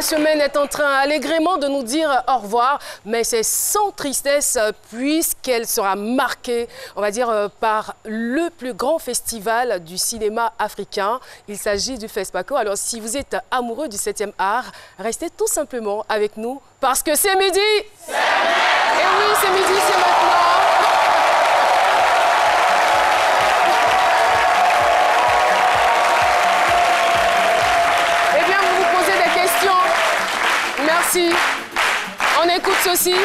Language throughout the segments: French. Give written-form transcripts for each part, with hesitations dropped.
semaine est en train allègrement de nous dire au revoir, mais c'est sans tristesse puisqu'elle sera marquée, on va dire, par le plus grand festival du cinéma africain. Il s'agit du FESPACO. Alors si vous êtes amoureux du 7e art, restez tout simplement avec nous parce que c'est midi. Et oui, c'est midi, c'est maintenant. Merci. On écoute ceci.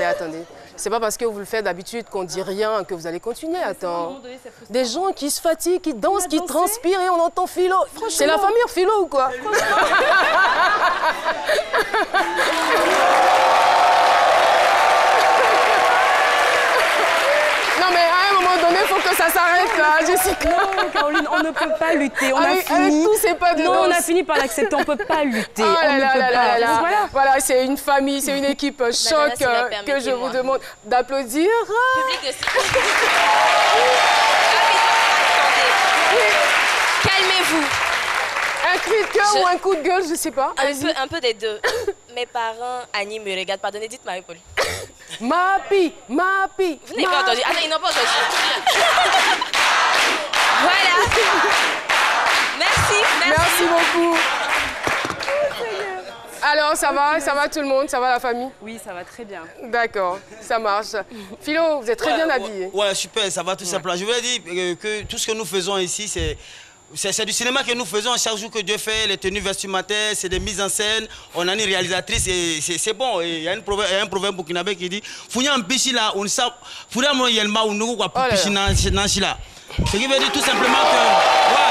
Attendez. C'est pas parce que vous le faites d'habitude qu'on dit rien que vous allez continuer. Attends. Des gens qui se fatiguent, qui dansent, qui transpirent et on entend Philo. C'est la famille Philo ou quoi? Non mais à un moment donné, il faut que ça s'arrête là, Jessica. Non, Caroline, on ne peut pas lutter. On avec tous ces pas de non, danse. on a fini par l'accepter. On ne peut pas lutter. Oh on ne peut pas. Voilà, c'est une famille, c'est une équipe choc que je vous demande d'applaudir. Public de Calmez-vous. Un cri de cœur ou un coup de gueule, je sais pas. Un peu des deux. Mes parents, Annie me regardent. Pardonnez, dites Marie-Paul. Mapi. Vous n'avez pas entendu. Ah non, ils n'ont pas entendu. Voilà. Merci. Merci beaucoup. Alors, ça va tout le monde? Ça va la famille? Oui, ça va très bien. D'accord, ça marche. Philo, vous êtes très bien habillé. Ouais, super, ça va tout simplement. Je voulais dire que tout ce que nous faisons ici, c'est du cinéma que nous faisons chaque jour que Dieu fait, les tenues vestimentaires, c'est des mises en scène. On a une réalisatrice et c'est bon. Il y a un proverbe burkinabé qui dit Founya Mpichi là, on sait, Founya Moyelma ou nous quoi Pichi Nanchi là. Ce qui veut dire tout simplement que. Ouais.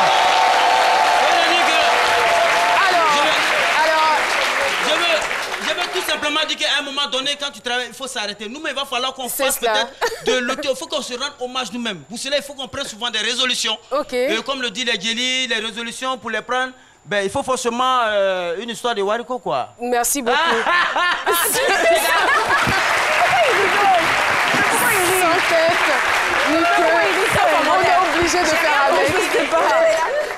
Je veux tout simplement dire qu'à un moment donné, quand tu travailles, il faut s'arrêter. Nous, mais il va falloir qu'on fasse peut-être de lutter. Il faut qu'on se rende hommage nous-mêmes. Pour cela, il faut qu'on prenne souvent des résolutions. Et comme le dit les Djeli, les résolutions, pour les prendre, ben, il faut forcément une histoire de Wariko, quoi. Merci beaucoup. Sans tête, on est obligé de faire avec.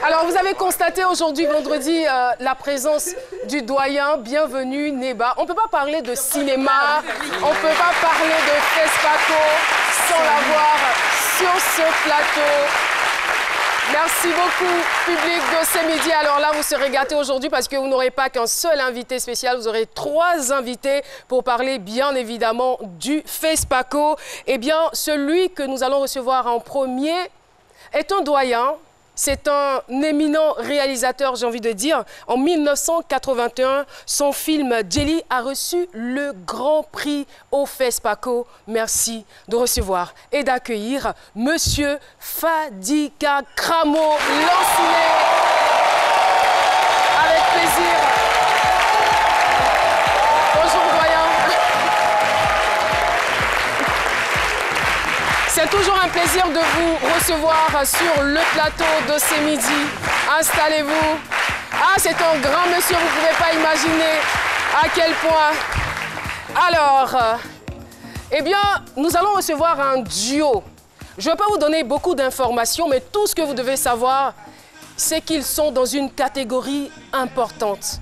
Alors, vous avez constaté aujourd'hui, vendredi, la présence du doyen. Bienvenue, Neba. On ne peut pas parler de cinéma, on ne peut pas parler de FESPACO sans l'avoir sur ce plateau. Merci beaucoup, public de ce midi. Alors là, vous serez gâtés aujourd'hui parce que vous n'aurez pas qu'un seul invité spécial. Vous aurez 3 invités pour parler, bien évidemment, du FESPACO. Eh bien, celui que nous allons recevoir en premier est un doyen. C'est un éminent réalisateur, j'ai envie de dire. En 1981, son film Djeli a reçu le Grand Prix au FESPACO. Merci de recevoir et d'accueillir Monsieur Fadika Kramo Lanciné. Avec plaisir. Bonjour, doyen. C'est toujours un plaisir de vous recevoir sur le plateau de ce midi. Installez-vous. Ah, c'est un grand monsieur, vous ne pouvez pas imaginer à quel point. Alors, eh bien, nous allons recevoir un duo. Je ne vais pas vous donner beaucoup d'informations, mais tout ce que vous devez savoir, c'est qu'ils sont dans une catégorie importante.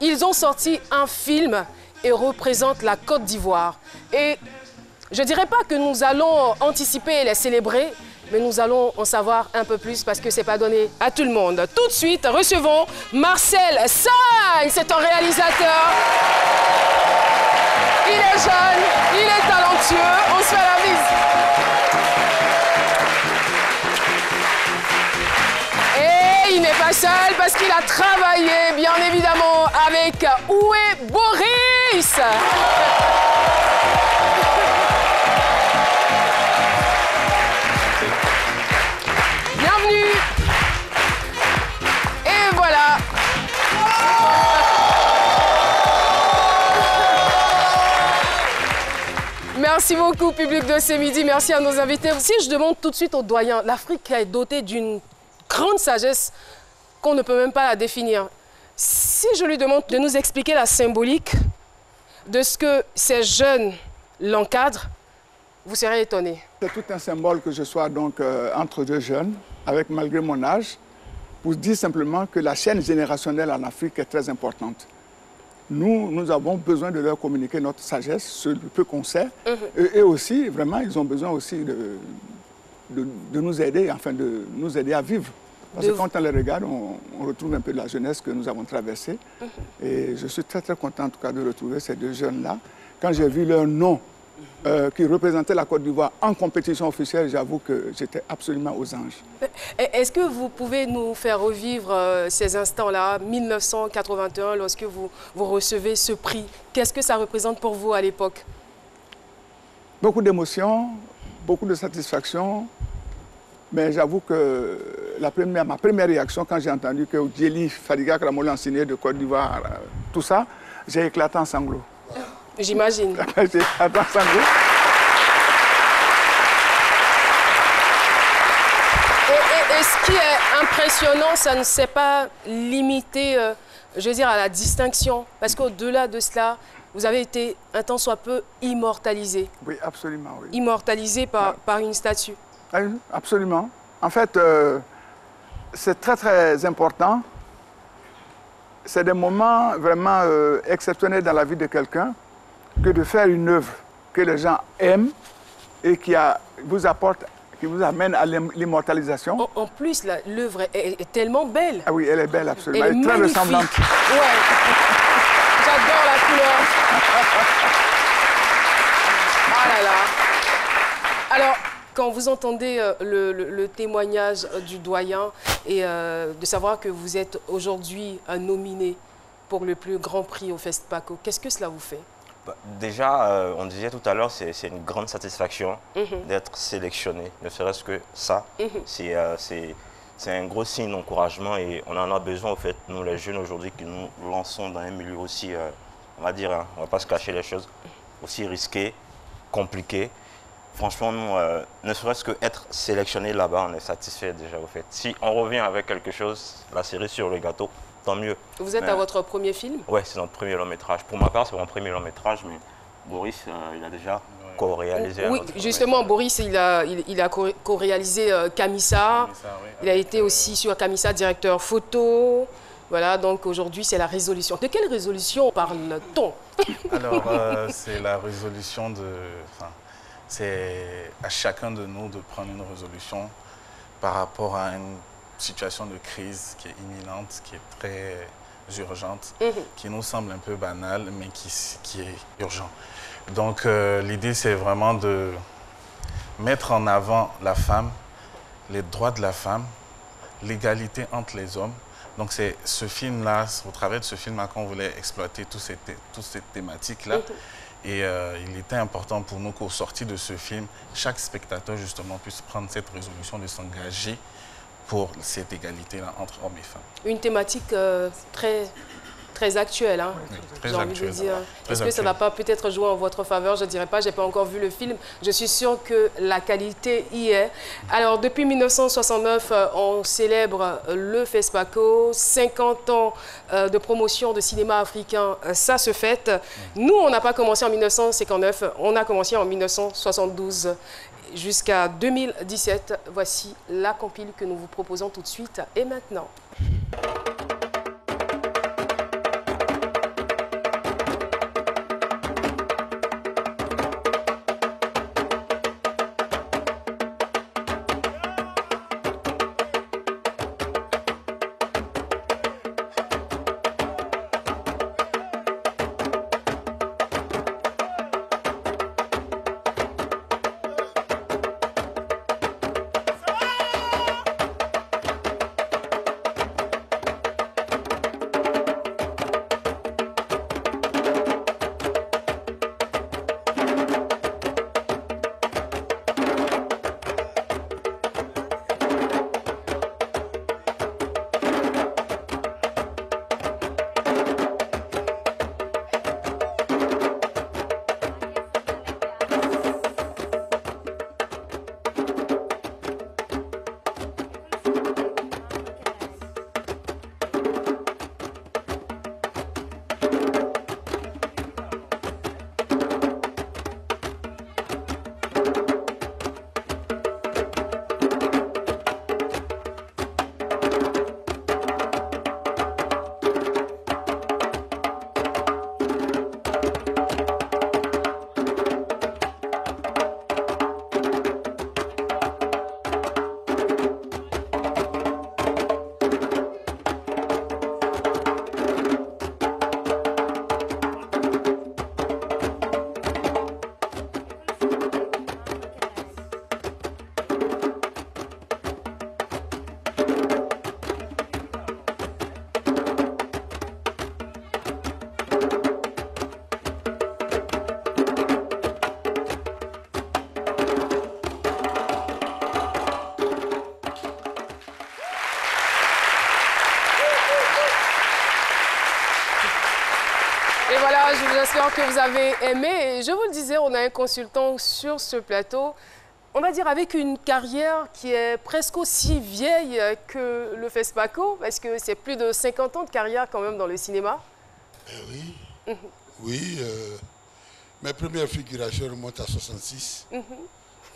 Ils ont sorti un film et représentent la Côte d'Ivoire. Et je ne dirais pas que nous allons anticiper et les célébrer, mais nous allons en savoir un peu plus parce que ce n'est pas donné à tout le monde. Tout de suite, recevons Marcel Sagne. C'est un réalisateur. Il est jeune, il est talentueux. On se fait la bise. Et il n'est pas pas seul parce qu'il a travaillé, bien évidemment, avec Oué Boris. Bienvenue. Et voilà. Merci beaucoup, public de ce midi. Merci à nos invités. Si je demande tout de suite au doyen, l'Afrique est dotée d'une grande sagesse qu'on ne peut même pas la définir. Si je lui demande de nous expliquer la symbolique de ce que ces jeunes l'encadrent, vous serez étonné. C'est tout un symbole que je sois donc entre deux jeunes, avec malgré mon âge, pour dire simplement que la chaîne générationnelle en Afrique est très importante. Nous avons besoin de leur communiquer notre sagesse, ce peu qu'on sait. Et aussi, vraiment, ils ont besoin aussi de nous aider, enfin de nous aider à vivre. Parce que quand on les regarde, on retrouve un peu de la jeunesse que nous avons traversée. Et je suis très, très content, en tout cas, de retrouver ces deux jeunes-là. Quand j'ai vu leur nom qui représentait la Côte d'Ivoire en compétition officielle, j'avoue que j'étais absolument aux anges. Est-ce que vous pouvez nous faire revivre ces instants-là, 1981, lorsque vous recevez ce prix? Qu'est-ce que ça représente pour vous à l'époque? Beaucoup d'émotions, beaucoup de satisfaction. Mais j'avoue que ma première réaction, quand j'ai entendu que Djeli Fadiga Kramoli signé de Côte d'Ivoire, tout ça, j'ai éclaté en sanglots. J'imagine. J'ai éclaté en sanglots. Et ce qui est impressionnant, ça ne s'est pas limité, je veux dire, à la distinction. Parce qu'au-delà de cela, vous avez été un tant soit peu immortalisé. Oui, absolument, oui. Immortalisé par une statue. Oui, absolument. En fait, c'est très, très important. C'est des moments vraiment exceptionnels dans la vie de quelqu'un que de faire une œuvre que les gens aiment et qui vous apporte, qui vous amène à l'immortalisation. En plus, l'œuvre est tellement belle. Ah oui, elle est belle, absolument. Elle est très magnifique. ressemblante. Ouais. J'adore la couleur. Ah là là. Alors, quand vous entendez le témoignage du doyen et de savoir que vous êtes aujourd'hui nominé pour le plus grand prix au FESPACO, qu'est-ce que cela vous fait? Déjà, on disait tout à l'heure, c'est une grande satisfaction d'être sélectionné. Ne serait-ce que ça, c'est un gros signe d'encouragement et on en a besoin, au fait, nous les jeunes aujourd'hui, qui nous lançons dans un milieu aussi, on va dire, hein, on ne va pas se cacher les choses, aussi risqué, compliqué. Franchement, nous, ne serait-ce qu'être sélectionné là-bas, on est satisfait déjà, au fait. Si on revient avec quelque chose, la cerise sur le gâteau, tant mieux. Vous êtes à votre premier film? Oui, c'est notre premier long métrage. Pour ma part, c'est mon premier long métrage, mais Boris, il a déjà co-réalisé. Oui, justement, Boris, il a co-réalisé Kamissa. Oui. Il a été aussi sur Kamissa, directeur photo. Voilà, donc aujourd'hui, c'est la résolution. De quelle résolution parle-t-on? Alors, c'est la résolution de... c'est à chacun de nous de prendre une résolution par rapport à une situation de crise qui est imminente, qui est très urgente, qui nous semble un peu banale, mais qui est urgent. Donc l'idée, c'est vraiment de mettre en avant la femme, les droits de la femme, l'égalité entre les hommes. Donc c'est ce film-là, au travers de ce film-là, qu'on voulait exploiter toutes ces thématiques-là. Et il était important pour nous qu'au sorti de ce film, chaque spectateur justement puisse prendre cette résolution de s'engager pour cette égalité-là entre hommes et femmes. Une thématique très actuelle, hein, oui, très envie de dire. Est-ce que ça ne va pas peut-être jouer en votre faveur? Je ne dirais pas, je n'ai pas encore vu le film. Je suis sûre que la qualité y est. Alors, depuis 1969, on célèbre le FESPACO, 50 ans de promotion de cinéma africain, ça se fête. Nous, on n'a pas commencé en 1959, on a commencé en 1972. Jusqu'à 2017, voici la compile que nous vous proposons tout de suite et maintenant. j'espère que vous avez aimé. Et je vous le disais, on a un consultant sur ce plateau, on va dire avec une carrière qui est presque aussi vieille que le FESPACO, parce que c'est plus de 50 ans de carrière quand même dans le cinéma. Oui, oui. Mes premières figurations remontent à 66.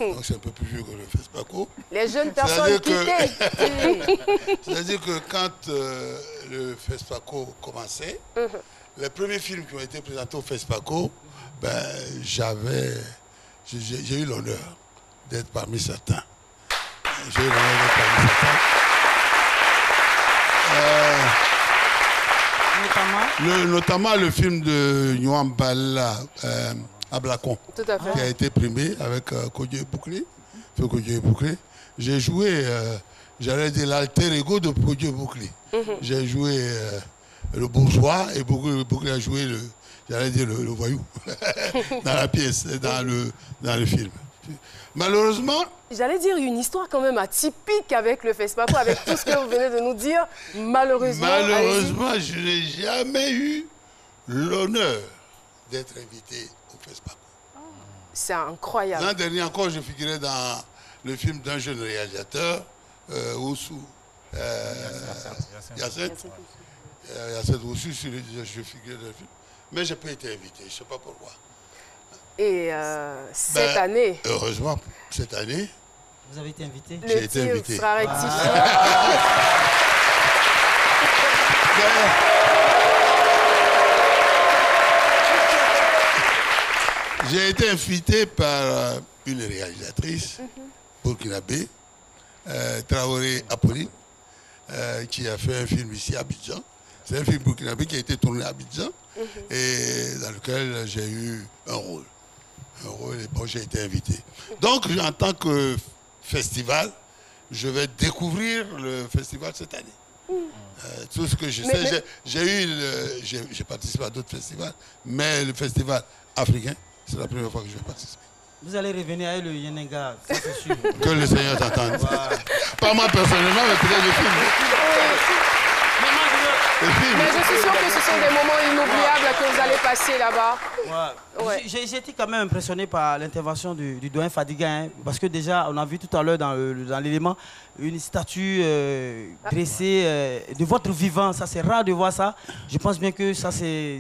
Donc c'est un peu plus vieux que le FESPACO. Les jeunes personnes quittées. C'est-à-dire que quand le FESPACO commençait, les premiers films qui ont été présentés au FESPACO, ben, j'ai eu l'honneur d'être parmi certains. J'ai eu l'honneur d'être parmi certains. Notamment le film de Nyuambala, Ablakon, tout à fait, qui a été primé avec Kodjo Bouclé. J'ai joué, j'allais dire l'alter ego de Kodjo Bouclé. J'ai joué le bourgeois et Bouclé a joué le voyou dans la pièce, dans le film. Malheureusement... J'allais dire une histoire quand même atypique avec le FESPACO, avec tout ce que vous venez de nous dire. Malheureusement, je n'ai jamais eu l'honneur d'être invité au FESPACO. C'est incroyable. L'an dernier encore, je figurais dans le film d'un jeune réalisateur, Oussou Yacine Oussou, je figurais dans le film. Mais je n'ai pas été invité, je ne sais pas pourquoi. Et cette année... Heureusement, cette année... Vous avez été invité? J'ai été invité. Sera rectifié. J'ai été invité par une réalisatrice burkinabé, Traoré Apolline, qui a fait un film ici à Abidjan. C'est un film burkinabé qui a été tourné à Abidjan et dans lequel j'ai eu un rôle et bon, j'ai été invité. Donc, en tant que festival, je vais découvrir le festival cette année. Tout ce que je sais, j'ai participé à d'autres festivals, mais le festival africain, c'est la première fois que je vais participer. Vous allez revenir avec le Yenenga, ça c'est sûr. Que le Seigneur t'entende. Ouais. Pas moi personnellement, mais peut-être le film. Mais je suis sûr que ce sont des moments inoubliables que vous allez passer là-bas. Ouais. J'ai été quand même impressionné par l'intervention du doyen Fadiga, hein, parce que déjà, on a vu tout à l'heure dans l'élément une statue dressée de votre vivant. Ça, c'est rare de voir ça. Je pense bien que ça, c'est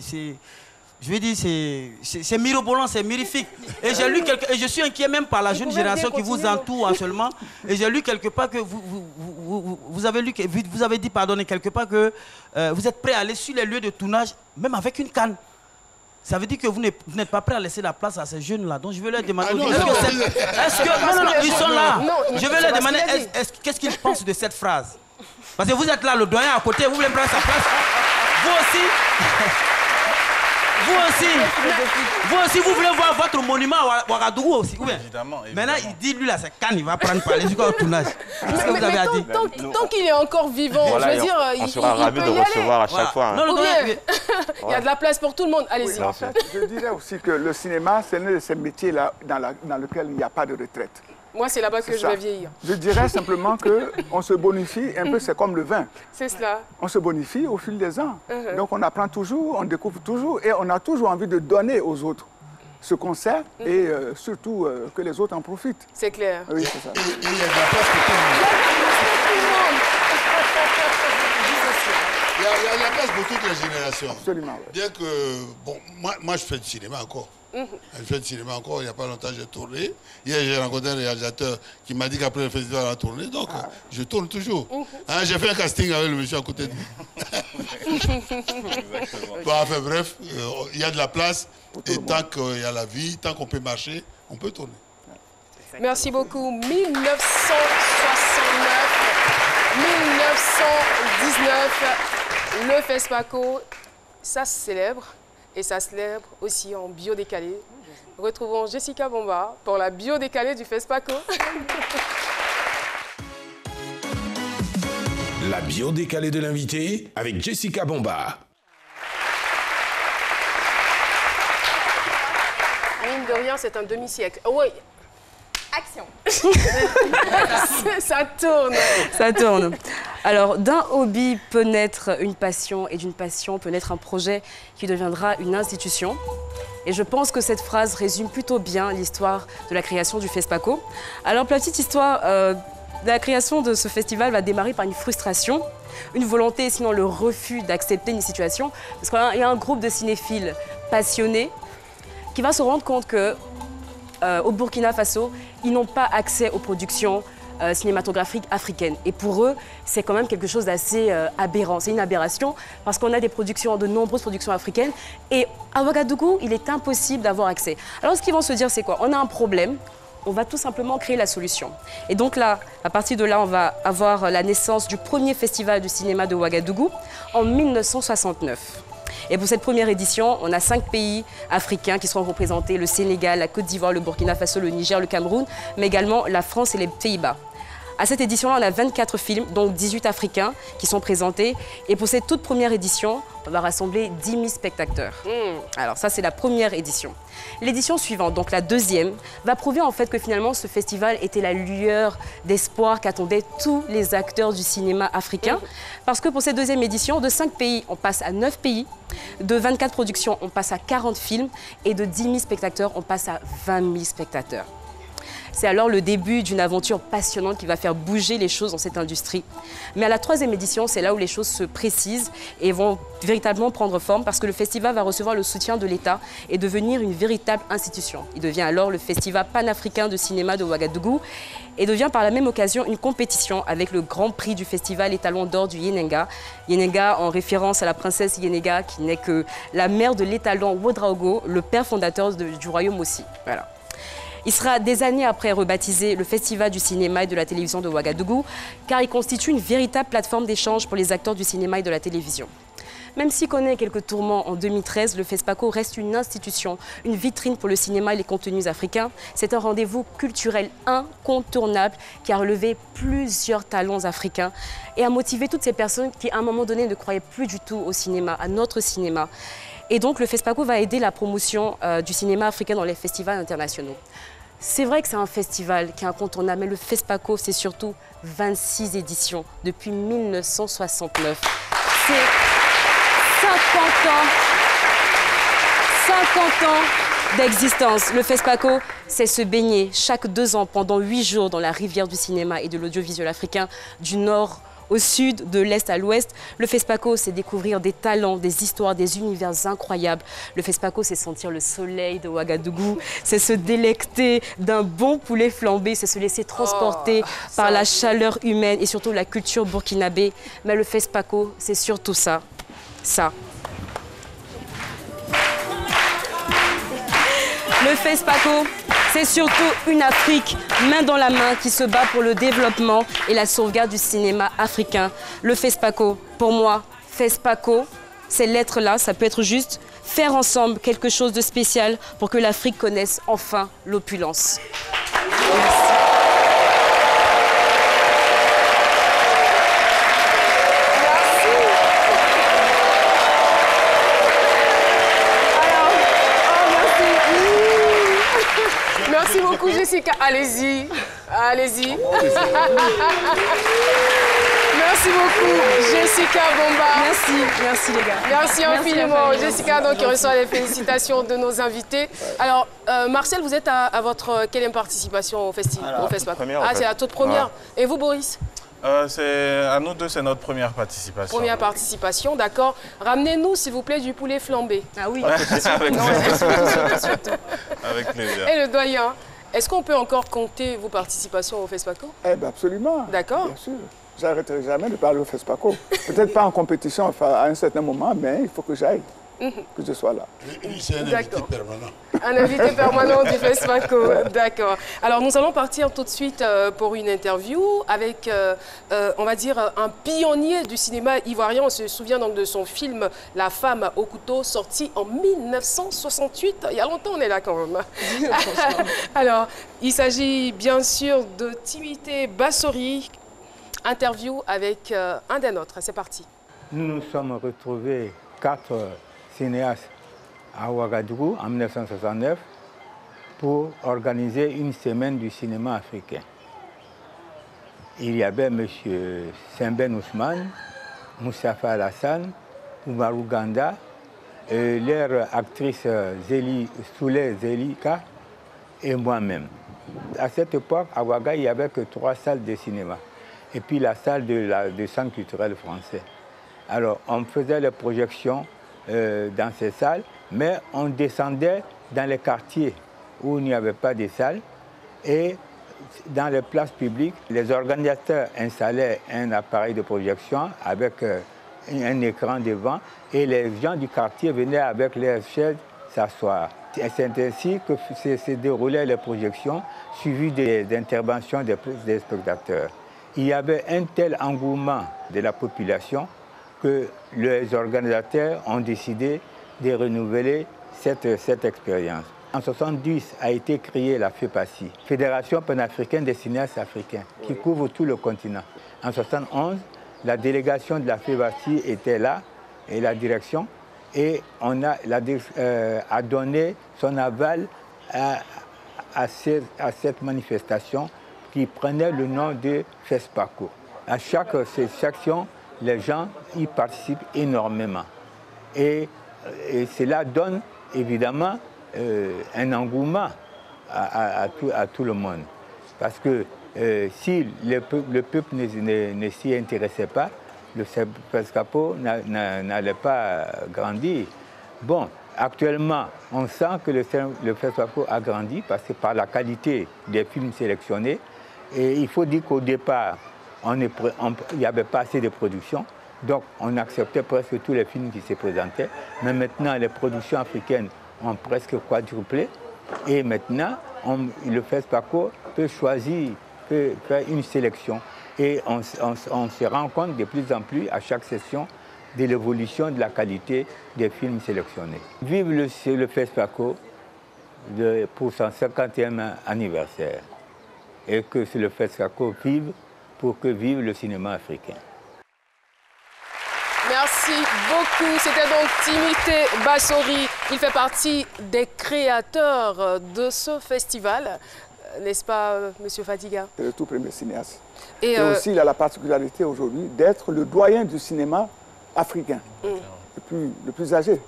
je vais dire, c'est mirobolant, c'est mirifique. Et j'ai lu et je suis inquiet même par la jeune génération qui vous entoure seulement. Et j'ai lu quelque part que vous avez dit, pardonnez, quelque part que vous êtes prêt à aller sur les lieux de tournage, même avec une canne. Ça veut dire que vous n'êtes pas prêt à laisser la place à ces jeunes-là. Donc je vais leur demander, non, ils sont là. Je vais leur demander, qu'est-ce qu'ils pensent de cette phrase? Parce que vous êtes là, le doyen à côté, vous voulez prendre sa place. Vous aussi. Vous aussi, vous voulez voir votre monument à Ouagadougou aussi. Évidemment. Maintenant, il dit, lui, là, c'est Cannes, il va prendre par les yeux au tournage. Qu'est-ce que vous avez à dire? Tant qu'il est encore vivant, voilà, je veux dire, on sera ravis de recevoir à chaque fois. Hein. Non, il y a de la place pour tout le monde. Allez-y. En fait, je dirais aussi que le cinéma, c'est l'un de ces métiers-là dans lequel il n'y a pas de retraite. Moi, c'est là-bas que je vais vieillir. Je dirais simplement qu'on se bonifie un peu, c'est comme le vin. C'est cela. On se bonifie au fil des ans. Donc on apprend toujours, on découvre toujours et on a toujours envie de donner aux autres ce qu'on sait et surtout que les autres en profitent. C'est clair. Oui, c'est ça. Il y a de la place pour tout le monde. Il y a de la place pour toutes les générations. Absolument. Oui. Bien que, bon, moi je fais du cinéma encore. Je fais du cinéma encore, il n'y a pas longtemps j'ai tourné. Hier j'ai rencontré un réalisateur qui m'a dit qu'après le festival on a tourné, donc je tourne toujours. Hein, j'ai fait un casting avec le monsieur à côté de moi. Bon, enfin bref, il y a de la place et tant qu'il y a la vie, tant qu'on peut marcher, on peut tourner. Merci beaucoup. 1969, 1919, le FESPACO, ça se célèbre. Et ça se célèbre aussi en bio-décalé. Retrouvons Jessica Bomba pour la bio-décalée du FESPACO. La bio-décalée de l'invité avec Jessica Bomba. Mine de rien, c'est un demi-siècle. Oui. Action. Ça tourne. Ça tourne. Alors, d'un hobby peut naître une passion et d'une passion peut naître un projet qui deviendra une institution. Et je pense que cette phrase résume plutôt bien l'histoire de la création du FESPACO. Alors, petite histoire, la création de ce festival va démarrer par une frustration, une volonté, sinon le refus d'accepter une situation. Parce qu'il y a un groupe de cinéphiles passionnés qui va se rendre compte que au Burkina Faso, ils n'ont pas accès aux productions cinématographiques africaines. Et pour eux, c'est quand même quelque chose d'assez aberrant. C'est une aberration parce qu'on a de nombreuses productions africaines. Et à Ouagadougou, il est impossible d'avoir accès. Alors ce qu'ils vont se dire, c'est quoi? On a un problème, on va tout simplement créer la solution. Et donc là, à partir de là, on va avoir la naissance du premier festival du cinéma de Ouagadougou en 1969. Et pour cette première édition, on a 5 pays africains qui seront représentés, le Sénégal, la Côte d'Ivoire, le Burkina Faso, le Niger, le Cameroun, mais également la France et les Pays-Bas. À cette édition-là, on a 24 films, donc 18 africains qui sont présentés. Et pour cette toute première édition, on va rassembler 10 000 spectateurs. Alors ça, c'est la première édition. L'édition suivante, donc la deuxième, va prouver en fait que finalement ce festival était la lueur d'espoir qu'attendaient tous les acteurs du cinéma africain. Parce que pour cette deuxième édition, de 5 pays, on passe à 9 pays. De 24 productions, on passe à 40 films. Et de 10 000 spectateurs, on passe à 20 000 spectateurs. C'est alors le début d'une aventure passionnante qui va faire bouger les choses dans cette industrie. Mais à la troisième édition, c'est là où les choses se précisent et vont véritablement prendre forme parce que le festival va recevoir le soutien de l'État et devenir une véritable institution. Il devient alors le Festival panafricain de cinéma de Ouagadougou et devient par la même occasion une compétition avec le grand prix du festival Étalon d'or du Yenenga. Yenenga en référence à la princesse Yenenga qui n'est que la mère de l'étalon Ouedraogo, le père fondateur du royaume aussi. Voilà. Il sera des années après rebaptisé le Festival du cinéma et de la télévision de Ouagadougou, car il constitue une véritable plateforme d'échange pour les acteurs du cinéma et de la télévision. Même s'il connaît quelques tourments en 2013, le FESPACO reste une institution, une vitrine pour le cinéma et les contenus africains. C'est un rendez-vous culturel incontournable qui a relevé plusieurs talents africains et a motivé toutes ces personnes qui, à un moment donné, ne croyaient plus du tout au cinéma, à notre cinéma. Et donc, le FESPACO va aider la promotion du cinéma africain dans les festivals internationaux. C'est vrai que c'est un festival qui est incontournable, mais le FESPACO, c'est surtout 26 éditions depuis 1969. C'est 50 ans d'existence. Le FESPACO, c'est se baigner chaque 2 ans pendant 8 jours dans la rivière du cinéma et de l'audiovisuel africain du nord au sud, de l'est à l'ouest. Le FESPACO, c'est découvrir des talents, des histoires, des univers incroyables. Le FESPACO, c'est sentir le soleil de Ouagadougou, c'est se délecter d'un bon poulet flambé, c'est se laisser transporter par la chaleur humaine et surtout la culture burkinabé. Mais le FESPACO, c'est surtout ça. Le FESPACO, c'est surtout une Afrique main dans la main qui se bat pour le développement et la sauvegarde du cinéma africain. Le FESPACO, pour moi, FESPACO, ces lettres-là, ça peut être juste faire ensemble quelque chose de spécial pour que l'Afrique connaisse enfin l'opulence. Merci. Merci beaucoup, Jessica. Allez-y, allez-y. Merci beaucoup, Jessica Bomba. Merci les gars. Merci infiniment, Jessica, donc, qui reçoit les félicitations de nos invités. Alors, Marcel, vous êtes à votre quelle participation au festival? Ah, c'est la toute première. Ouais. Et vous, Boris? À nous deux, c'est notre première participation. Première participation, d'accord. Ramenez-nous, s'il vous plaît, du poulet flambé. Ah oui. Avec plaisir. Avec plaisir. Et le doyen, est-ce qu'on peut encore compter vos participations au FESPACO? Eh bien, absolument. D'accord. Bien sûr. Je n'arrêterai jamais de parler au FESPACO. Peut-être pas en compétition enfin, à un certain moment, mais il faut que j'aille, que je sois là. C'est un invité permanent. Un invité permanent du FESPACO, d'accord. Alors nous allons partir tout de suite pour une interview avec, on va dire, un pionnier du cinéma ivoirien. On se souvient donc de son film La femme au couteau, sorti en 1968. Il y a longtemps, on est là quand même. Alors, il s'agit bien sûr de Timothée Bassori. Interview avec un des nôtres. C'est parti. Nous nous sommes retrouvés 4 cinéastes à Ouagadougou en 1969 pour organiser une semaine du cinéma africain. Il y avait M. Semben Ousmane, Moustapha Alassane, Oumarou Ganda, leur actrice Souley Zelika et moi-même. À cette époque, à Ouaga, il n'y avait que 3 salles de cinéma. Et puis la salle du Centre culturel français. Alors, on faisait les projections dans ces salles, mais on descendait dans les quartiers où il n'y avait pas de salles. Et dans les places publiques, les organisateurs installaient un appareil de projection avec un écran devant et les gens du quartier venaient avec leurs chaises s'asseoir. C'est ainsi que se déroulaient les projections, suivies des interventions des spectateurs. Il y avait un tel engouement de la population que les organisateurs ont décidé de renouveler cette expérience. En 1970 a été créée la FEPACI, Fédération panafricaine des cinéastes africains, qui couvre tout le continent. En 1971, la délégation de la FEPACI était là, et la direction, et on a donné son aval à cette manifestation qui prenait le nom de FESPACO. À chaque section, les gens y participent énormément. Et cela donne évidemment un engouement à tout le monde. Parce que si le peuple ne s'y intéressait pas, le FESPACO n'allait pas grandir. Bon, actuellement, on sent que le FESPACO a grandi parce que par la qualité des films sélectionnés. Et il faut dire qu'au départ, il n'y avait pas assez de production. Donc, on acceptait presque tous les films qui se présentaient. Mais maintenant, les productions africaines ont presque quadruplé. Et maintenant, le FESPACO peut choisir, peut faire une sélection. Et on se rend compte de plus en plus, à chaque session, de l'évolution de la qualité des films sélectionnés. Vive le FESPACO pour son 50e anniversaire. Et que le FESPACO vive pour que vive le cinéma africain. Merci beaucoup. C'était donc Timothée Bassori. Il fait partie des créateurs de ce festival. N'est-ce pas, Monsieur Fadiga? C'est le tout premier cinéaste. Et aussi, il a la particularité aujourd'hui d'être le doyen du cinéma africain, le plus âgé.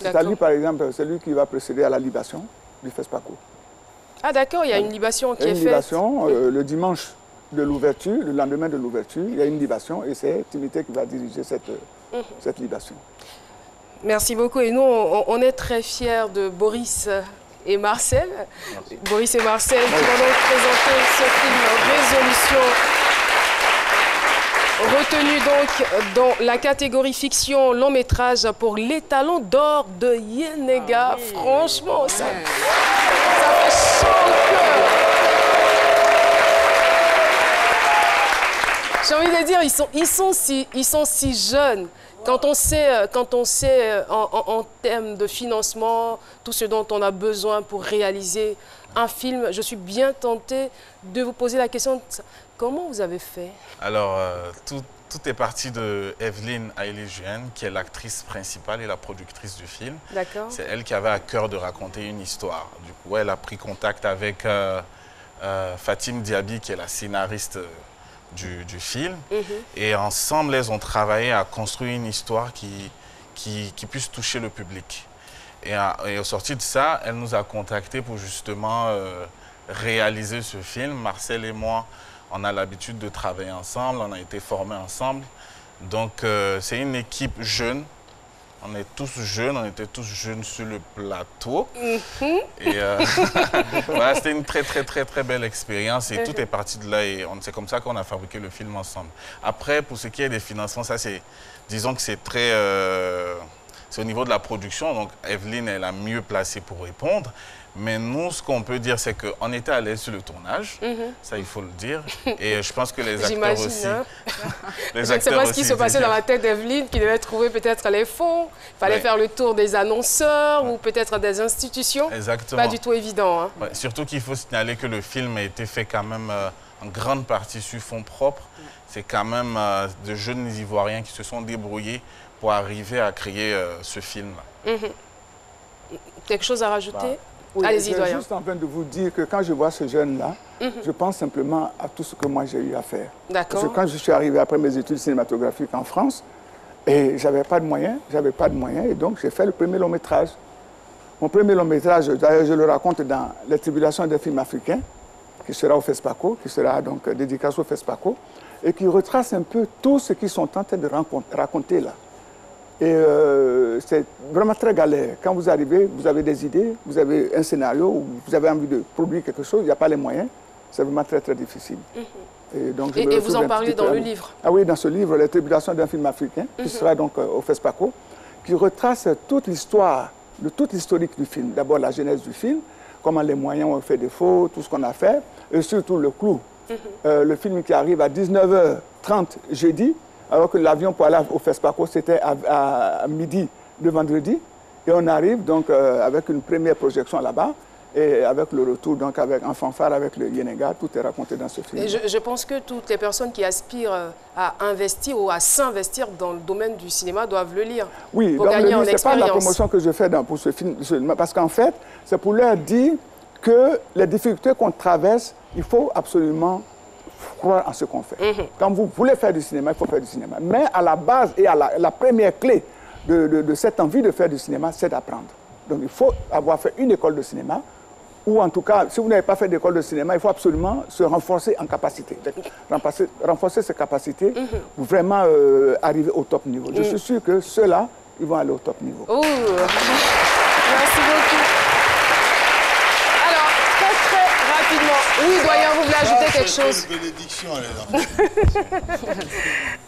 C'est-à-dire, par exemple, celui qui va précéder à la libation du FESPACO. Ah d'accord, il y a une libation qui est faite. Une libation, le dimanche de l'ouverture, le lendemain de l'ouverture, il y a une libation et c'est Timothée qui va diriger cette libation. Merci beaucoup. Et nous, on est très fiers de Boris et Marcel. Merci. Boris et Marcel qui vont donc présenter ce film Résolution. Retenu donc dans la catégorie fiction long métrage pour l'étalon d'or de Yenega. Oui. Franchement, ça fait chaud au cœur. J'ai envie de dire, ils sont si jeunes. Quand on sait en termes de financement, tout ce dont on a besoin pour réaliser un film, je suis bien tentée de vous poser la question, comment vous avez fait? Alors, tout est parti de Evelyne Haïlé-Juenne, qui est l'actrice principale et la productrice du film. D'accord. C'est elle qui avait à cœur de raconter une histoire. Du coup, elle a pris contact avec Fatim Diaby, qui est la scénariste du film. Et ensemble, elles ont travaillé à construire une histoire qui puisse toucher le public. Et au sorti de ça, elle nous a contactés pour justement réaliser ce film. Marcel et moi, on a l'habitude de travailler ensemble, on a été formés ensemble. Donc, c'est une équipe jeune. On est tous jeunes, on était tous jeunes sur le plateau. Et voilà, c'était une très belle expérience et tout est parti de là et c'est comme ça qu'on a fabriqué le film ensemble. Après, pour ce qui est des financements, ça c'est, disons que c'est très, c'est au niveau de la production, donc Evelyne est la mieux placée pour répondre. Mais nous, ce qu'on peut dire, c'est qu'on était à l'aise sur le tournage, ça il faut le dire. Et je pense que les acteurs aussi. Hein. Je ne sais pas ce qui se passait dans la tête d'Evelyne, qui devait trouver peut-être les fonds. Il fallait faire le tour des annonceurs ou peut-être des institutions. Exactement. Pas du tout évident. Hein. Ouais, surtout qu'il faut signaler que le film a été fait quand même en grande partie sur fonds propres. C'est quand même de jeunes Ivoiriens qui se sont débrouillés pour arriver à créer ce film-là. Quelque chose à rajouter? Oui, allez-y, doyen. Je suis juste en train de vous dire que quand je vois ce jeune-là, je pense simplement à tout ce que moi j'ai eu à faire. D'accord. Parce que quand je suis arrivé après mes études cinématographiques en France, et j'avais pas de moyens, et donc j'ai fait le premier long métrage. Mon premier long métrage, d'ailleurs je le raconte dans Les tribulations des films africains, qui sera au FESPACO, qui sera donc dédicacé au FESPACO, et qui retrace un peu tout ce qu'ils sont en train de raconter là. Et c'est vraiment très galère. Quand vous arrivez, vous avez des idées, vous avez un scénario, vous avez envie de produire quelque chose, il n'y a pas les moyens. C'est vraiment très, très difficile. Et, donc, et vous en parlez dans le livre? Ah oui, dans ce livre, Les tribulations d'un film africain, qui sera donc au FESPACO, qui retrace toute l'histoire, toute l'historique du film. D'abord la genèse du film, comment les moyens ont fait défaut, tout ce qu'on a fait, et surtout le clou. Le film qui arrive à 19h30 jeudi, alors que l'avion pour aller au FESPACO, c'était à midi le vendredi. Et on arrive donc avec une première projection là-bas, et avec le retour, donc en fanfare avec le Yenega, tout est raconté dans ce film. Et je pense que toutes les personnes qui aspirent à investir ou à s'investir dans le domaine du cinéma doivent le lire. Oui, donc le livre, ce n'est pas la promotion que je fais pour ce film, parce qu'en fait, c'est pour leur dire que les difficultés qu'on traverse, il faut absolument croire en ce qu'on fait. Quand vous voulez faire du cinéma, il faut faire du cinéma. Mais à la base et à la première clé de cette envie de faire du cinéma, c'est d'apprendre. Donc il faut avoir fait une école de cinéma, ou en tout cas, si vous n'avez pas fait d'école de cinéma, il faut absolument se renforcer en capacité. Renforcer ses capacités pour vraiment arriver au top niveau. Je suis sûr que ceux-là, ils vont aller au top niveau. Oh. Merci beaucoup. Alors, très rapidement. Oui, doyen, vous voulez ajouter quelque chose?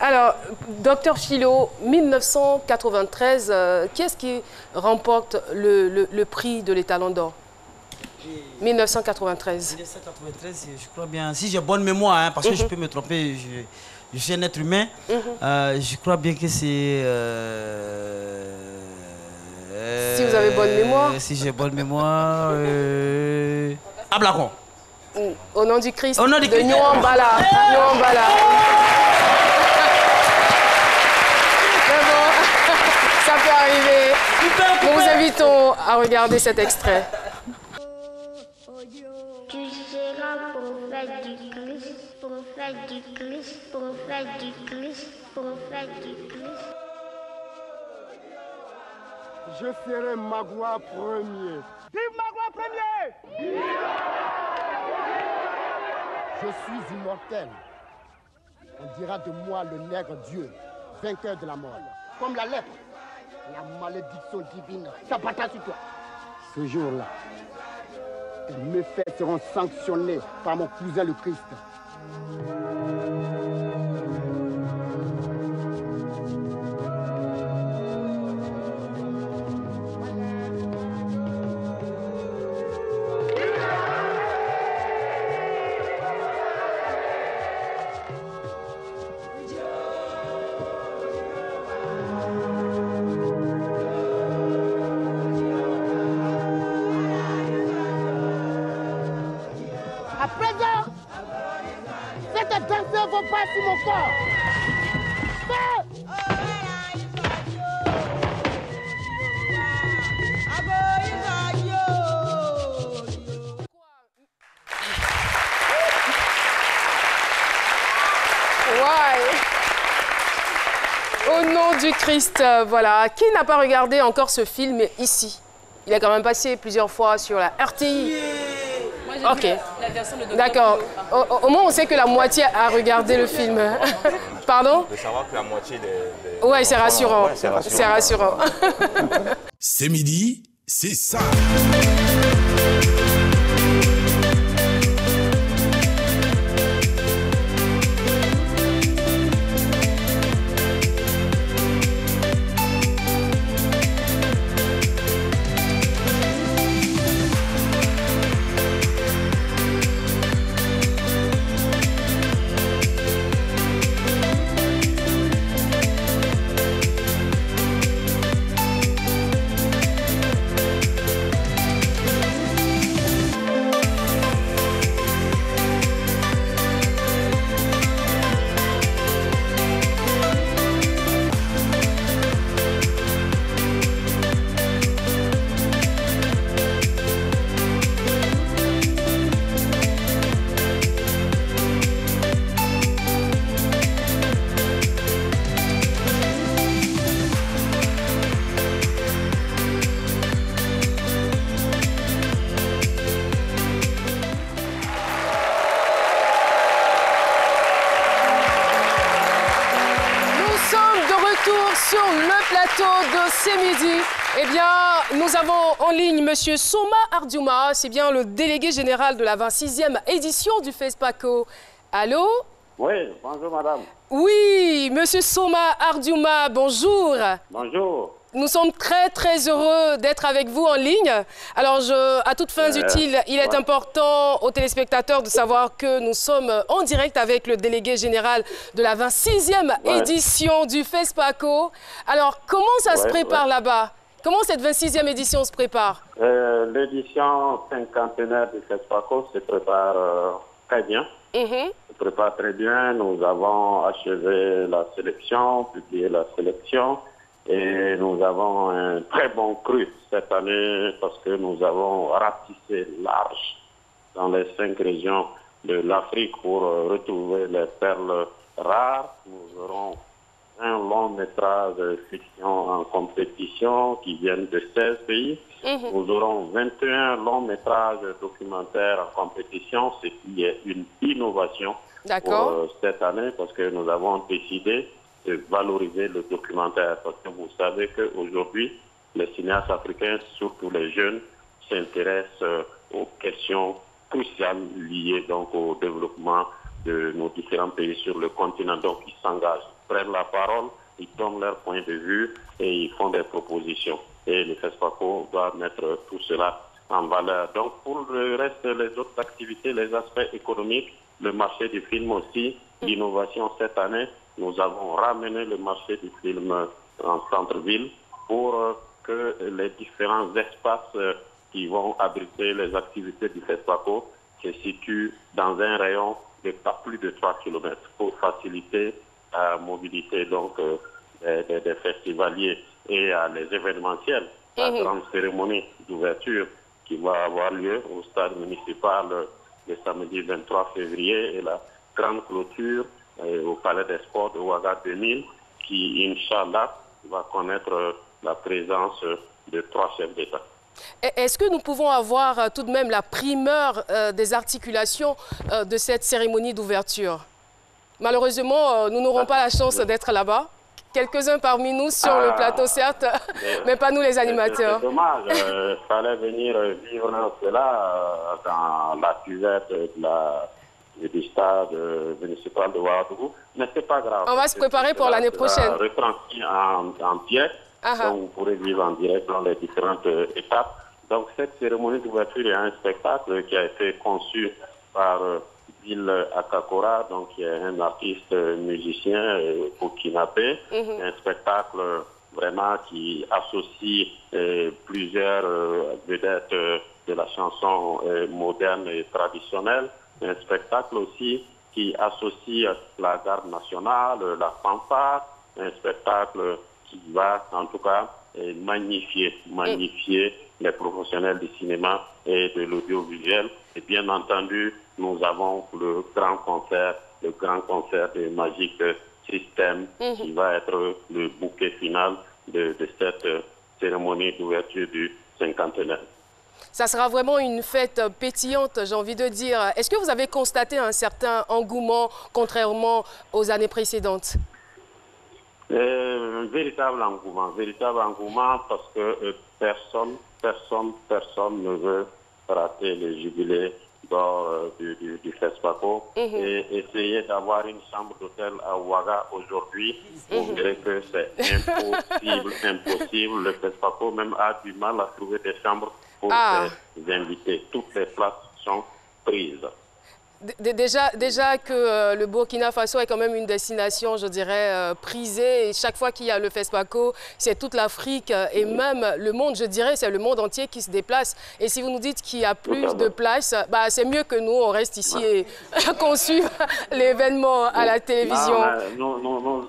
Alors, docteur Philo, 1993, qui est-ce qui remporte le prix de l'Étalon d'or? 1993. 1993, je crois bien. Si j'ai bonne mémoire, hein, parce que je peux me tromper, je suis un être humain. Je crois bien que c'est... si vous avez bonne mémoire. Si j'ai bonne mémoire... Ablacon. Au nom du Christ. Au nom du Christ. De Nyuambala. Nyuambala. Mais bon, ça peut arriver. Nous vous invitons à regarder cet extrait. Tu seras prophète du Christ, prophète du Christ, prophète du Christ, prophète du Christ. Je serai Magua premier. Vive Magua premier! Je suis immortel. On dira de moi le nègre Dieu, vainqueur de la mort. Comme la lèpre, la malédiction divine s'abattra sur toi. Ce jour-là, tes méfaits seront sanctionnés par mon cousin le Christ. À présent, cette danseur va pas sur mon corps. Au nom du Christ, voilà. Qui n'a pas regardé encore ce film ici? Il a quand même passé plusieurs fois sur la RTI. Ok. D'accord. Au moins, on sait que la moitié a regardé le film. Pardon? De savoir que la moitié des... Ouais, c'est rassurant. Ouais, c'est rassurant. C'est rassurant. C'est midi, c'est ça. sur le plateau de C'est Midi, eh bien, nous avons en ligne Monsieur Soma Ardiouma, c'est bien le délégué général de la 26e édition du FESPACO. Allô? Oui, bonjour madame. Oui, Monsieur Soma Ardiouma, bonjour. Bonjour. Nous sommes très heureux d'être avec vous en ligne. Alors, à toutes fins utiles, il est important aux téléspectateurs de savoir que nous sommes en direct avec le délégué général de la 26e édition du FESPACO. Alors, comment ça se prépare là-bas? Comment cette 26e édition se prépare? L'édition cinquantenaire du FESPACO se prépare très bien. Se prépare très bien. Nous avons achevé la sélection, publié la sélection. Et nous avons un très bon cru cette année parce que nous avons ratissé large dans les 5 régions de l'Afrique pour retrouver les perles rares. Nous aurons un long métrage de fiction en compétition qui viennent de 16 pays. Nous aurons 21 longs métrages documentaires en compétition, ce qui est une innovation pour cette année parce que nous avons décidé de valoriser le documentaire. Parce que vous savez qu'aujourd'hui, les cinéastes africains, surtout les jeunes, s'intéressent aux questions cruciales liées donc au développement de nos différents pays sur le continent. Donc, ils s'engagent, prennent la parole, ils donnent leur point de vue et ils font des propositions. Et le FESPACO doit mettre tout cela en valeur. Donc, pour le reste, les autres activités, les aspects économiques, le marché du film aussi, l'innovation cette année, nous avons ramené le marché du film en centre-ville pour que les différents espaces qui vont abriter les activités du FESPACO se situent dans un rayon de pas plus de 3 km pour faciliter la mobilité donc, des festivaliers et les événementiels. La grande cérémonie d'ouverture qui va avoir lieu au stade municipal le samedi 23 février et la grande clôture au Palais des Sports de Ouaga 2000 qui, Inch'Allah, va connaître la présence de 3 chefs d'État. Est-ce que nous pouvons avoir tout de même la primeur des articulations de cette cérémonie d'ouverture? Malheureusement, nous n'aurons pas la chance d'être là-bas. Quelques-uns parmi nous sur le plateau, certes, mais pas nous les animateurs. C'est dommage, il fallait venir vivre cela dans la cuvette du stade municipal de Ouagadougou, mais c'est pas grave. On va se préparer pour l'année prochaine. Retransmis en direct, donc vous pourrez vivre en direct dans les différentes étapes. Donc cette cérémonie d'ouverture est un spectacle qui a été conçu par Bill Akakora, donc qui est un artiste musicien burkinabé, un spectacle vraiment qui associe plusieurs vedettes de la chanson moderne et traditionnelle. Un spectacle aussi qui associe la garde nationale, la fanfare, un spectacle qui va en tout cas magnifier les professionnels du cinéma et de l'audiovisuel. Et bien entendu, nous avons le grand concert de Magic System qui va être le bouquet final de cette cérémonie d'ouverture du cinquantenaire. Ça sera vraiment une fête pétillante, j'ai envie de dire. Est-ce que vous avez constaté un certain engouement, contrairement aux années précédentes? Un véritable engouement parce que personne ne veut rater le jubilé d'or du FESPACO et essayer d'avoir une chambre d'hôtel à Ouaga aujourd'hui, on dirait que c'est impossible. Le FESPACO même a du mal à trouver des chambres pour ses invités. Toutes les places sont prises. Déjà que le Burkina Faso est quand même une destination, je dirais, prisée. Et chaque fois qu'il y a le FESPACO, c'est toute l'Afrique et même le monde, je dirais, c'est le monde entier qui se déplace. Et si vous nous dites qu'il y a plus de place, bah, c'est mieux que nous, on reste ici et qu'on suive l'événement à la télévision. Non,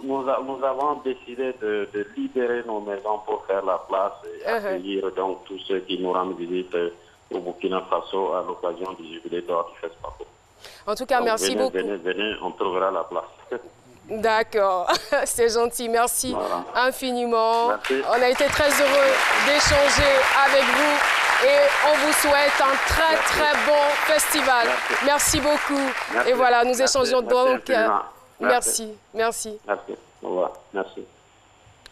nous avons décidé de libérer nos maisons pour faire la place et accueillir donc tous ceux qui nous rendent visite au Burkina Faso à l'occasion du jubilé d'or du FESPACO. En tout cas, donc, merci beaucoup. Venez, on trouvera la place. D'accord, c'est gentil, merci infiniment. Merci. On a été très heureux d'échanger avec vous et on vous souhaite un très bon festival. Merci beaucoup. Merci. Et voilà, nous échangeons donc. Merci. Merci. Au revoir. Merci.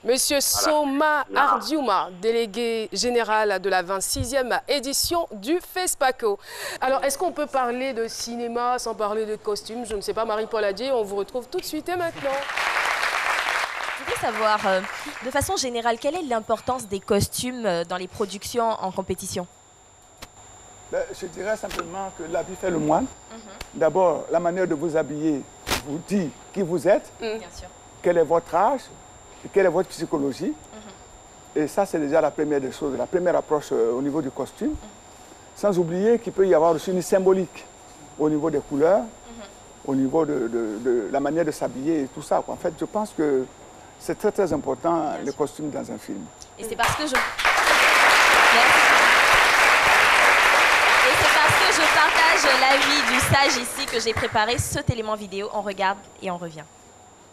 Monsieur Soma Ardiouma, délégué général de la 26e édition du FESPACO. Alors, est-ce qu'on peut parler de cinéma sans parler de costumes? Je ne sais pas, Marie-Paul Adier, on vous retrouve tout de suite et maintenant. Je voudrais savoir, de façon générale, quelle est l'importance des costumes dans les productions en compétition? Je dirais simplement que l'habit fait le moine. D'abord, la manière de vous habiller vous dit qui vous êtes, quel est votre âge, et quelle est votre psychologie. Et ça, c'est déjà la première des choses, la première approche au niveau du costume. Sans oublier qu'il peut y avoir aussi une symbolique au niveau des couleurs, au niveau de la manière de s'habiller et tout ça. En fait, je pense que c'est très, très important, les costumes dans un film. Et c'est parce que je... Et c'est parce que je partage l'avis du sage ici que j'ai préparé cet élément vidéo. On regarde et on revient.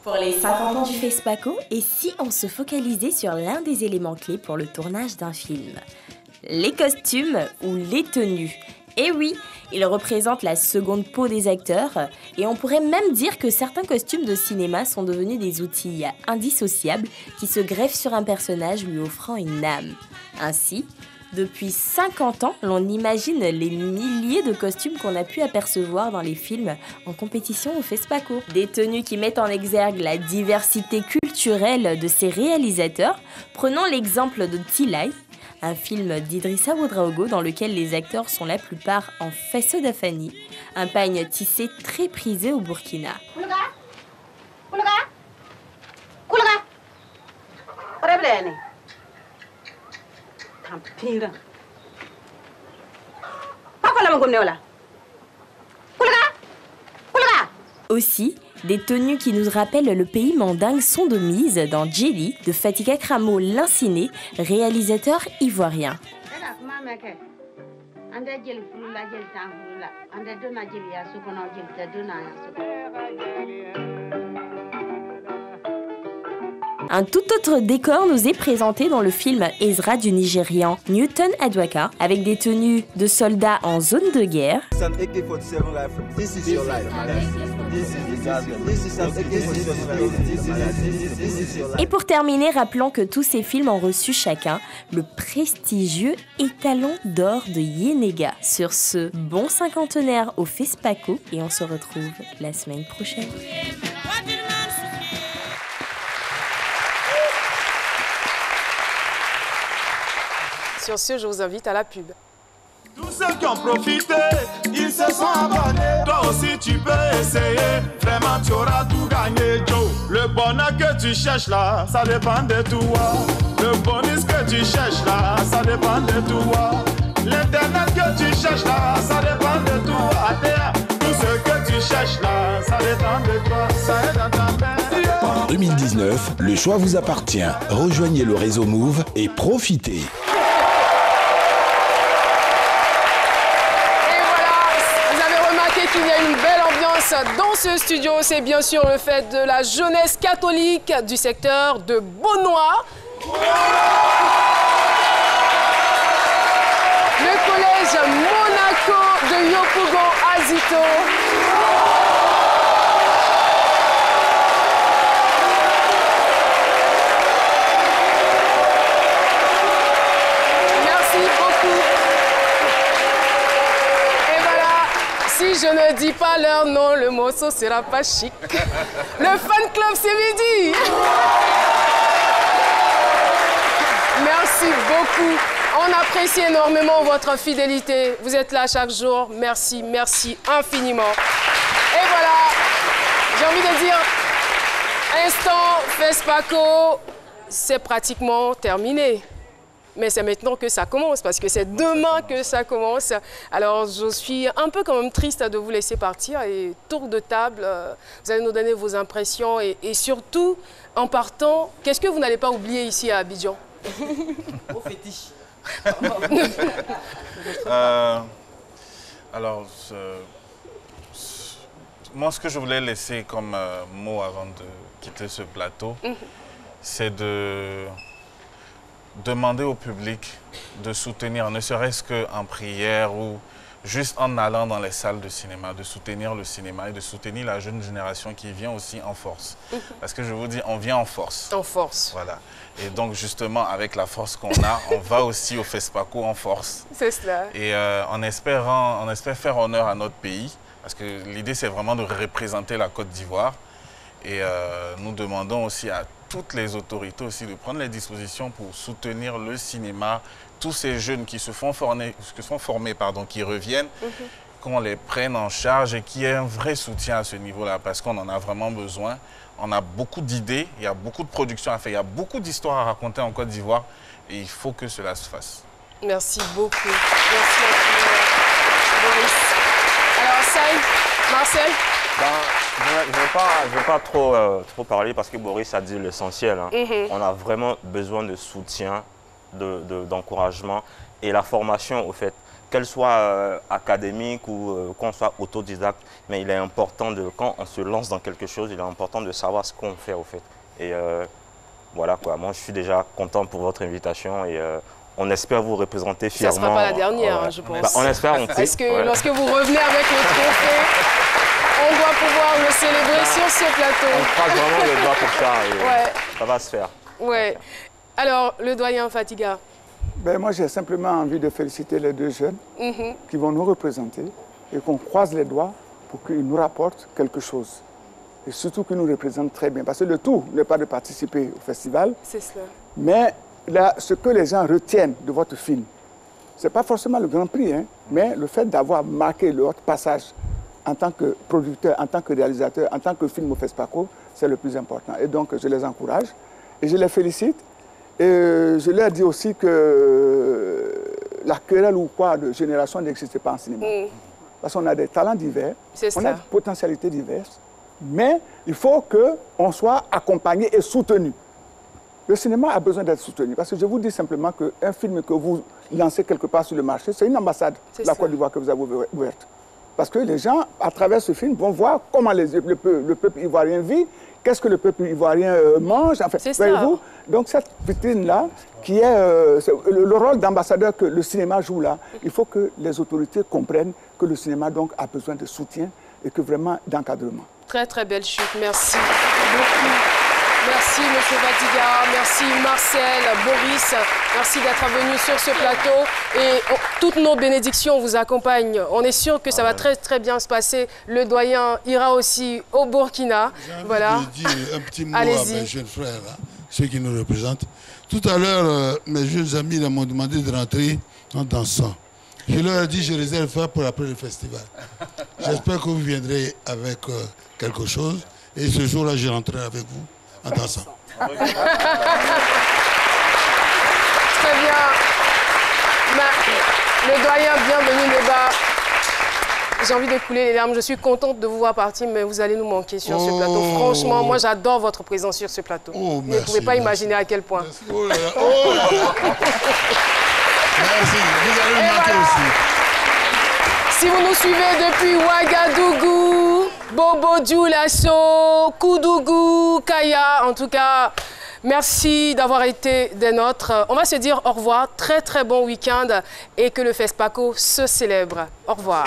Pour les 50 ans du FESPACO, et si on se focalisait sur l'un des éléments clés pour le tournage d'un film? Les costumes ou les tenues? Et oui, ils représentent la seconde peau des acteurs, et on pourrait même dire que certains costumes de cinéma sont devenus des outils indissociables qui se greffent sur un personnage lui offrant une âme. Ainsi, depuis 50 ans, l'on imagine les milliers de costumes qu'on a pu apercevoir dans les films en compétition au FESPACO. Des tenues qui mettent en exergue la diversité culturelle de ces réalisateurs. Prenons l'exemple de Tilai, un film d'Idrissa Ouedraogo dans lequel les acteurs sont la plupart en faisceau d'Afani, un pagne tissé très prisé au Burkina. Aussi, des tenues qui nous rappellent le pays mandingue sont de mise dans Djeli de Fatiga Kramo Linciné, réalisateur ivoirien. Un tout autre décor nous est présenté dans le film Ezra du Nigérian Newton Adwaka, avec des tenues de soldats en zone de guerre. Et pour terminer, rappelons que tous ces films ont reçu chacun le prestigieux étalon d'or de Yenega. Sur ce, bon cinquantenaire au FESPACO et on se retrouve la semaine prochaine. Sur ce, je vous invite à la pub. Tous ceux qui ont profité, ils se sont abonnés. Toi aussi, tu peux essayer. Vraiment, tu auras tout gagné, Joe. Le bonheur que tu cherches là, ça dépend de toi. Le bonus que tu cherches là, ça dépend de toi. L'internet que tu cherches là, ça dépend de toi. Tout ce que tu cherches là, ça dépend de toi. Ça est dans ta main. En 2019, le choix vous appartient. Rejoignez le réseau Move et profitez. Qu'il y a une belle ambiance dans ce studio, c'est bien sûr le fait de la jeunesse catholique du secteur de Beaunois. Le collège Monaco de Yopougon Azito. Si je ne dis pas leur nom, le morceau sera pas chic. Le fan club, c'est midi. Merci beaucoup. On apprécie énormément votre fidélité. Vous êtes là chaque jour. Merci, merci infiniment. Et voilà, j'ai envie de dire, instant FESPACO, c'est pratiquement terminé. Mais c'est maintenant que ça commence, parce que c'est demain que ça commence. Alors, je suis un peu quand même triste de vous laisser partir. Et tour de table, vous allez nous donner vos impressions. Et surtout, en partant, qu'est-ce que vous n'allez pas oublier ici à Abidjan? Au fétiche. Alors, moi, ce que je voulais laisser comme mot avant de quitter ce plateau, c'est de demander au public de soutenir, ne serait-ce qu'en prière ou juste en allant dans les salles de cinéma, de soutenir le cinéma et de soutenir la jeune génération qui vient aussi en force. Parce que je vous dis, on vient en force. En force. Voilà. Et donc, justement, avec la force qu'on a, on va aussi au FESPACO en force. C'est cela. Et on espère faire honneur à notre pays, parce que l'idée, c'est vraiment de représenter la Côte d'Ivoire. Et nous demandons aussi à toutes les autorités aussi de prendre les dispositions pour soutenir le cinéma, tous ces jeunes qui se font former, qui reviennent, qu'on les prenne en charge et qu'il y ait un vrai soutien à ce niveau-là, parce qu'on en a vraiment besoin. On a beaucoup d'idées, il y a beaucoup de productions à faire, il y a beaucoup d'histoires à raconter en Côte d'Ivoire et il faut que cela se fasse. Merci beaucoup. Merci à vous, Boris. Alors, Saïd, Marcel? Je ne vais pas trop parler parce que Boris a dit l'essentiel. Hein. On a vraiment besoin de soutien, d'encouragement et la formation, au fait, qu'elle soit académique ou qu'on soit autodidacte, mais il est important, quand on se lance dans quelque chose, il est important de savoir ce qu'on fait, au fait. Et voilà quoi, moi je suis déjà content pour votre invitation et on espère vous représenter fièrement. Ça ne sera pas la dernière, je pense. On espère, on peut. Est-ce que lorsque vous revenez avec le trophée, on doit pouvoir le célébrer sur ce plateau? On croise vraiment les doigts pour ça et ça va se faire. Ouais. Alors, le doyen Fatiga. Ben, moi, j'ai simplement envie de féliciter les deux jeunes qui vont nous représenter et qu'on croise les doigts pour qu'ils nous rapportent quelque chose. Et surtout qu'ils nous représentent très bien. Parce que le tout n'est pas de participer au festival. C'est cela. Mais là, ce que les gens retiennent de votre film, ce n'est pas forcément le Grand Prix, hein, mais le fait d'avoir marqué votre passage en tant que producteur, en tant que réalisateur, en tant que film au FESPACO, c'est le plus important. Et donc, je les encourage et je les félicite. Et je leur dis aussi que la querelle ou quoi de génération n'existe pas en cinéma. Parce qu'on a des talents divers, on a des potentialités diverses, mais il faut qu'on soit accompagné et soutenu. Le cinéma a besoin d'être soutenu. Parce que je vous dis simplement qu'un film que vous lancez quelque part sur le marché, c'est une ambassade de la Côte d'Ivoire que vous avez ouverte. Parce que les gens, à travers ce film, vont voir comment le peuple ivoirien vit, qu'est-ce que le peuple ivoirien mange. Enfin, voyez-vous, donc cette vitrine-là, qui est le rôle d'ambassadeur que le cinéma joue là, il faut que les autorités comprennent que le cinéma donc, a besoin de soutien et que vraiment d'encadrement. Très, très belle chute. Merci beaucoup. Merci, M. Fatiga. Merci, Marcel, Boris. Merci d'être venu sur ce plateau. Et toutes nos bénédictions vous accompagnent. On est sûr que ça va très, très bien se passer. Le doyen ira aussi au Burkina. Voilà. Je vais dire un petit mot à mes jeunes frères, là, ceux qui nous représentent. Tout à l'heure, mes jeunes amis m'ont demandé de rentrer en dansant. Je leur ai dit, je réserve ça pour après le festival. J'espère que vous viendrez avec quelque chose. Et ce jour-là, je rentrerai avec vous en dansant. Très bien. Le doyen, bienvenue, Neba. J'ai envie de couler les larmes. Je suis contente de vous voir partir, mais vous allez nous manquer sur ce plateau. Franchement, moi, j'adore votre présence sur ce plateau. Vous ne pouvez pas imaginer à quel point. Merci, vous allez me manquer aussi. Si vous nous suivez depuis Ouagadougou, Bobo Dioulasso, Koudougou, Kaya, en tout cas, merci d'avoir été des nôtres. On va se dire au revoir, très très bon week-end et que le FESPACO se célèbre. Au revoir.